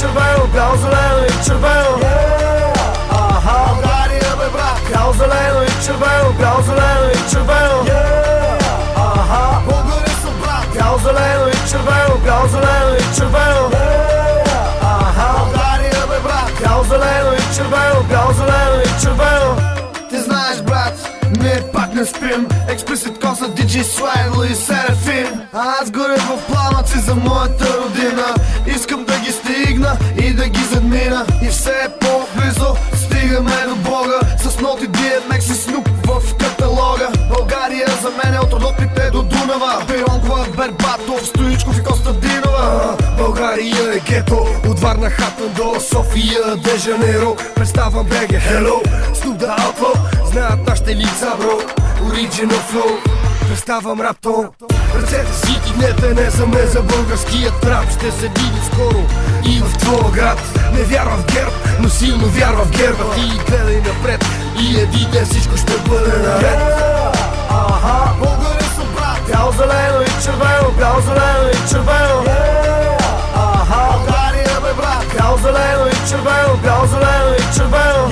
червено, бяло, зелено и червено. България бе брат, бяло, зелено и червено, бяло, зелено и червено. Българи са брат, бяло, зелено и червено, бяло, зелено и червено. България бе брат, бяло, зелено и червено, бяло, зелено и червено. Ти знаеш брат, ние пак не спим. Експлисит коса, DJ Слайдо и Серафим. Аз горя в пламъци за моята родина. Искам да ги стигна и да ги задмина. И все по-близо стигаме до Бога. С ноти DMX и Snoop в каталога. България за мен е от Родопите до Дунава. Пейронкова, Бербатов, Стоичков и Костадинова. България е гето, от Варна Хатна до София де Жанейро. Представам БГ, hello, Snoop the Outlaw. Знаят нашите лица, бро, Original Flow. Представам раптон, ръцете си дигнете, не за мен, за българският рап. Ще се види скоро и в твоя град. Не вярвам в ГЕРБ, но силно вярвам в герба. Ти гледай напред и един ден всичко ще бъде наред. Българи са брат, бяло, зелено и червено, бяло, зелено и червено. България бе брат, бяло, зелено и червено, бяло, зелено и червено.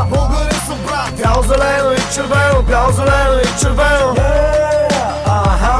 Българи са брат, бяло, зелено и червено, бяло, зелено и червено.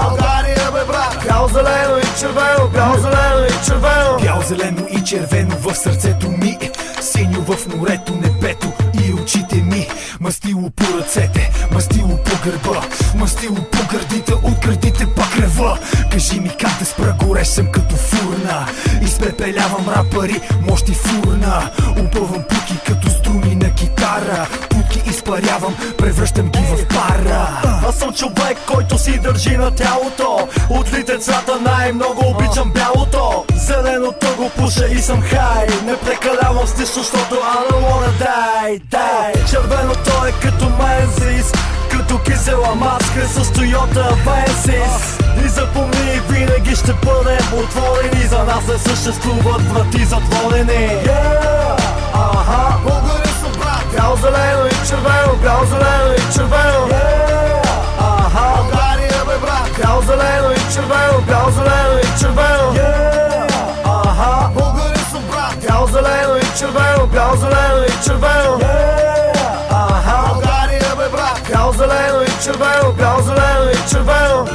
България бе брат, бяло, зелено и червено, бяло, зелено и червено. Бяло, зелено и червено в сърцето ми, синьо в морето, небето и очите ми. Мастило по ръцете, мастило по гърба, мастило по гърдите, от гърдите пак рева. Кажи ми как да спра, горещ съм като фурна. Изпепелявам рапъри, мощи фурна. Опъвам пуки като струни на китара. Путки изпарявам, превръщам ги в пара. Аз съм човек, който си държи на тялото. От литецата най-много обичам бялото. Зеленото го пуша и съм хай. Не прекалявам с нищо, защото I don't wanna die. Червеното е като мензис, като кисела маска с Toyota Avensis. И запомни, винаги ще бъдем отворени. За нас не съществуват врати затворени. Българи са брат, бяло, зелено и червено, бяло, зелено и червено. България бе брат, бяло, зелено и червено, бяло, зелено и червено. Българи са брат, бяло, зелено и червено, бяло, зелено и червено. България бе брат, бяло, зелено и червено, бяло, зелено и червено.